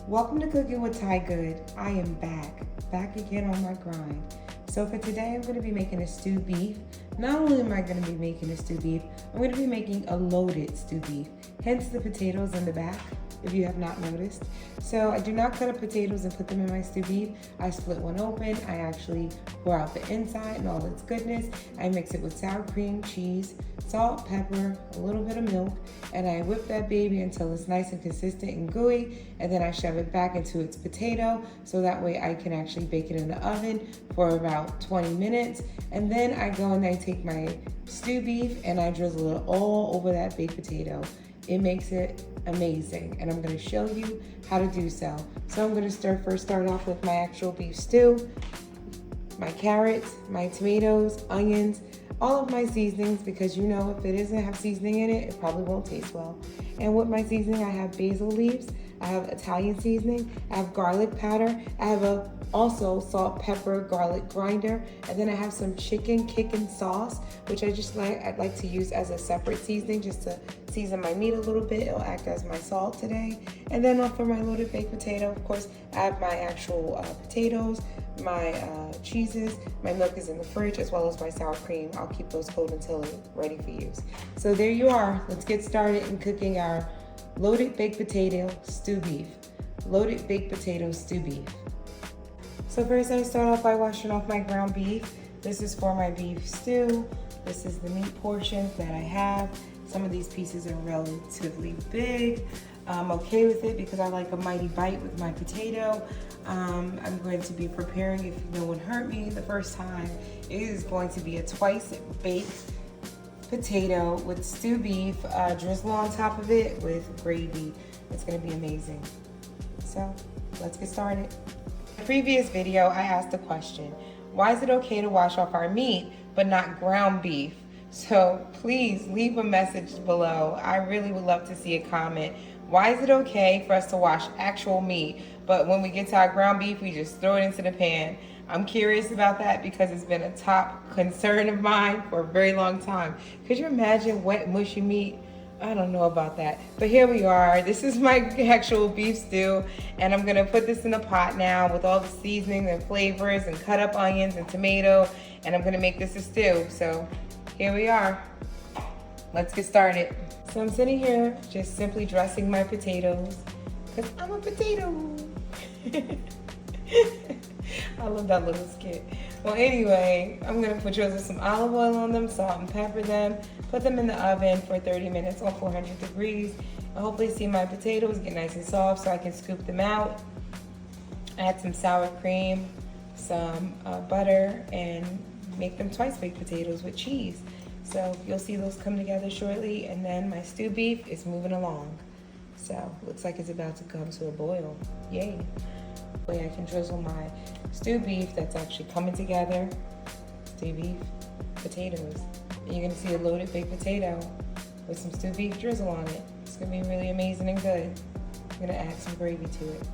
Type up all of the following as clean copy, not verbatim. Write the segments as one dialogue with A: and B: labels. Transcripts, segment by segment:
A: Welcome to Cooking with TyGoode. I am back again on my grind. So for today, I'm going to be making a stewed beef. Not only am I going to be making a stewed beef, I'm going to be making a loaded stewed beef, hence the potatoes in the back, if you have not noticed. So I do not cut up potatoes and put them in my stewed beef. I split one open. I actually pour out the inside and all its goodness. I mix it with sour cream, cheese, salt, pepper, a little bit of milk, and I whip that baby until it's nice and consistent and gooey, and then I shove it back into its potato so that way I can actually bake it in the oven for about 20 minutes. And then I go and I take my stewed beef and I drizzle it all over that baked potato. It makes it amazing, and I'm going to show you how to do so. So I'm going to first start off with my actual beef stew, my carrots, my tomatoes, onions, all of my seasonings, because you know if it doesn't have seasoning in it, it probably won't taste well. And with my seasoning, I have basil leaves, I have Italian seasoning, I have garlic powder, I have also salt, pepper, garlic grinder, and then I have some chicken kicking sauce, which I'd like to use as a separate seasoning just to season my meat a little bit. It'll act as my salt today. And then for my loaded baked potato, of course, I have my actual potatoes, my cheeses, my milk is in the fridge, as well as my sour cream. I'll keep those cold until it's ready for use. So there you are. Let's get started in cooking our loaded baked potato stew beef. Loaded baked potato stew beef. So first I start off by washing off my ground beef. This is for my beef stew. This is the meat portions that I have. Some of these pieces are relatively big. I'm okay with it because I like a mighty bite with my potato. I'm going to be preparing, if no one hurt me the first time, it is going to be a twice baked potato with stewed beef, drizzle on top of it with gravy. It's going to be amazing. So let's get started. In the previous video, I asked a question. Why is it okay to wash off our meat but not ground beef? So please leave a message below. I really would love to see a comment. Why is it okay for us to wash actual meat, but when we get to our ground beef, we just throw it into the pan? I'm curious about that because it's been a top concern of mine for a very long time. Could you imagine wet, mushy meat? I don't know about that, but here we are. This is my actual beef stew, and I'm gonna put this in a pot now with all the seasonings and flavors and cut up onions and tomato, and I'm gonna make this a stew. So here we are. Let's get started. So I'm sitting here just simply dressing my potatoes because I'm a potato. I love that little skit. Well, anyway, I'm gonna drizzle some olive oil on them, salt and pepper them, put them in the oven for 30 minutes on 400 degrees. And hopefully see my potatoes get nice and soft so I can scoop them out. Add some sour cream, some butter, and make them twice baked potatoes with cheese. So you'll see those come together shortly, and then my stewed beef is moving along. So looks like it's about to come to a boil. Yay. I can drizzle my stewed beef that's actually coming together. Stewed beef, potatoes. And you're gonna see a loaded baked potato with some stewed beef drizzle on it. It's gonna be really amazing and good. I'm gonna add some gravy to it.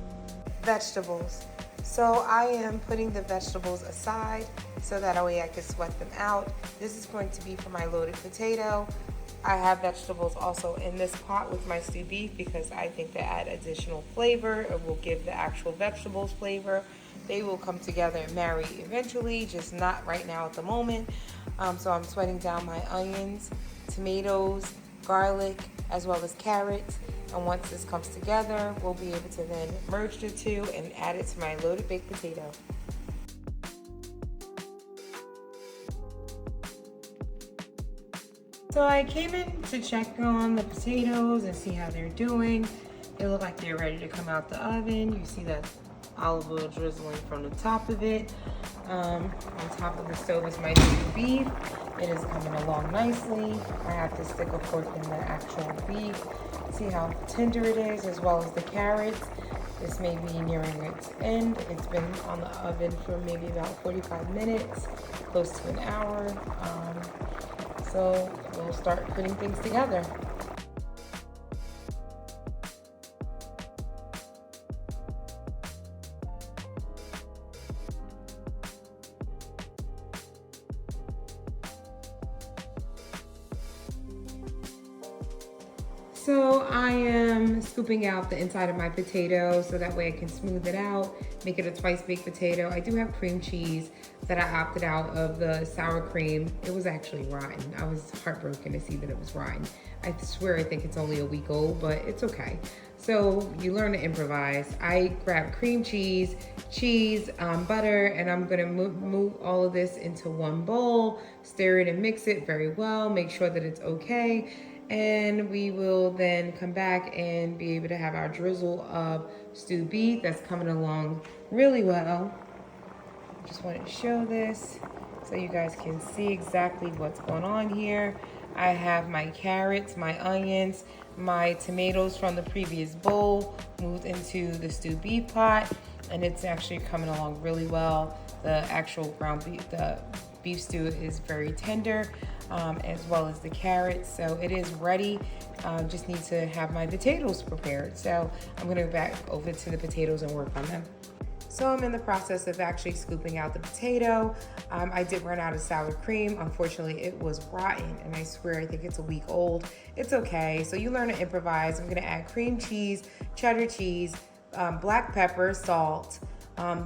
A: Vegetables. So I am putting the vegetables aside so that way I can sweat them out. This is going to be for my loaded potato. I have vegetables also in this pot with my stewed beef because I think they add additional flavor. It will give the actual vegetables flavor. They will come together and marry eventually, just not right now at the moment. So I'm sweating down my onions, tomatoes, garlic, as well as carrots. And once this comes together, we'll be able to then merge the two and add it to my loaded baked potato. So I came in to check on the potatoes and see how they're doing. They look like they're ready to come out the oven. You see that olive oil drizzling from the top of it. On top of the stove is my stewed beef. It is coming along nicely. I have to stick a fork in the actual beef. See how tender it is, as well as the carrots. This may be nearing its end. It's been on the oven for maybe about 45 minutes, close to an hour. So we'll start putting things together. So I am scooping out the inside of my potato so that way I can smooth it out, make it a twice baked potato. I do have cream cheese that I opted out of the sour cream. It was actually rotten. I was heartbroken to see that it was rotten. I swear I think it's only a week old, but it's okay. So you learn to improvise. I grabbed cream cheese, butter, and I'm gonna move all of this into one bowl, stir it and mix it very well, make sure that it's okay. And we will then come back and be able to have our drizzle of stewed beef that's coming along really well. Just wanted to show this so you guys can see exactly what's going on here. I have my carrots, my onions, my tomatoes from the previous bowl moved into the stewed beef pot, and it's actually coming along really well. The actual ground beef, the beef stew is very tender, as well as the carrots, so it is ready. Just need to have my potatoes prepared. So I'm gonna go back over to the potatoes and work on them. So I'm in the process of actually scooping out the potato. I did run out of sour cream. Unfortunately, it was rotten, and I swear I think it's a week old. It's okay, so you learn to improvise. I'm gonna add cream cheese, cheddar cheese, black pepper, salt,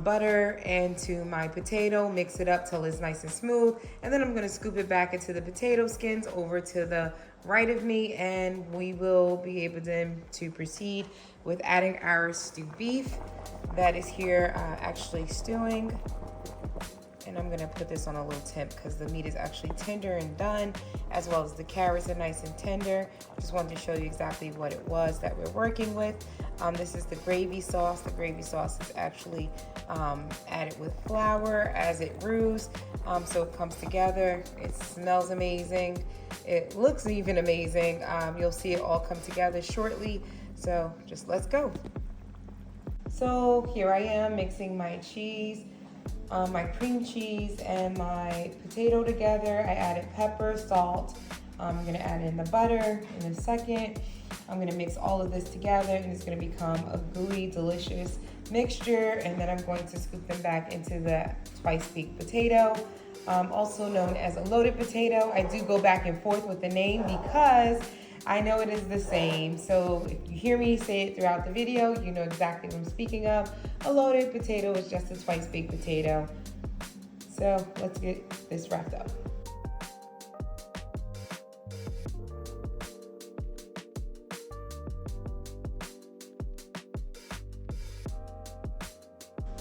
A: butter into my potato, mix it up till it's nice and smooth, and then I'm gonna scoop it back into the potato skins over to the right of me, and we will be able then to proceed with adding our stewed beef that is here actually stewing. And I'm gonna put this on a little temp because the meat is actually tender and done, as well as the carrots are nice and tender. Just wanted to show you exactly what it was that we're working with. This is the gravy sauce. The gravy sauce is actually added with flour as it brews, so it comes together. It smells amazing. It looks even amazing. You'll see it all come together shortly. So just let's go. So here I am mixing my cheese, my cream cheese and my potato together. I added pepper, salt. I'm gonna add in the butter in a second. I'm gonna mix all of this together, and it's gonna become a gooey, delicious mixture. And then I'm going to scoop them back into the twice baked potato, also known as a loaded potato. I do go back and forth with the name because I know it is the same. So if you hear me say it throughout the video, you know exactly what I'm speaking of. A loaded potato is just a twice baked potato. So let's get this wrapped up.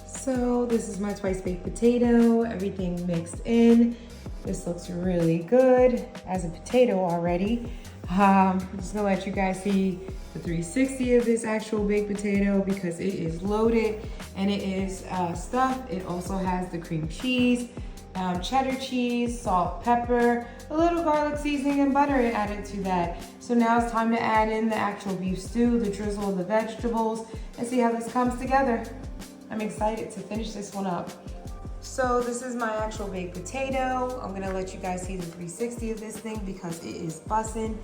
A: So this is my twice baked potato, everything mixed in. This looks really good as a potato already. I'm just gonna let you guys see the 360 of this actual baked potato because it is loaded and it is stuffed. It also has the cream cheese, cheddar cheese, salt, pepper, a little garlic seasoning and butter added to that. So now it's time to add in the actual beef stew, the drizzle of the vegetables, and see how this comes together. I'm excited to finish this one up. So this is my actual baked potato. I'm gonna let you guys see the 360 of this thing because it is bussin'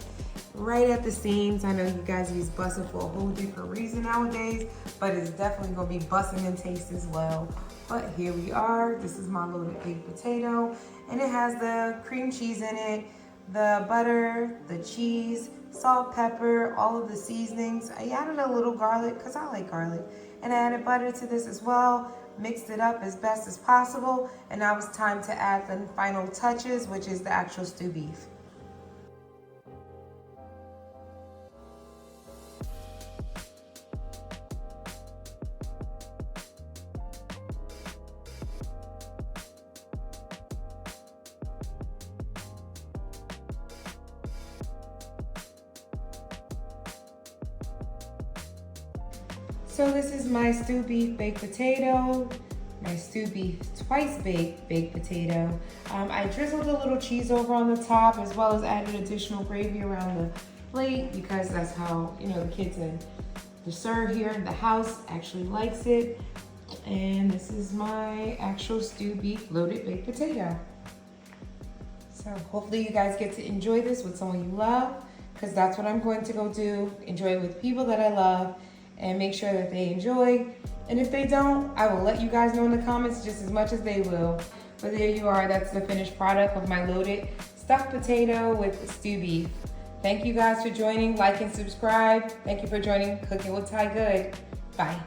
A: right at the seams. I know you guys use bussin' for a whole different reason nowadays, but it's definitely gonna be bussin' in taste as well. But here we are. This is my loaded baked potato, and it has the cream cheese in it, the butter, the cheese, salt, pepper, all of the seasonings. I added a little garlic because I like garlic, and I added butter to this as well. Mixed it up as best as possible, and now it's time to add the final touches, which is the actual stewed beef. So this is my stewed beef baked potato, my stewed beef twice baked potato. I drizzled a little cheese over on the top as well as added additional gravy around the plate because that's how, you know, the kids and the serve here in the house actually likes it. And this is my actual stewed beef loaded baked potato. So hopefully you guys get to enjoy this with someone you love, because that's what I'm going to go do. Enjoy it with people that I love and make sure that they enjoy. And if they don't, I will let you guys know in the comments just as much as they will. But there you are, that's the finished product of my loaded stuffed potato with stewed beef. Thank you guys for joining. Like and subscribe. Thank you for joining Cooking with Ty Good. Bye.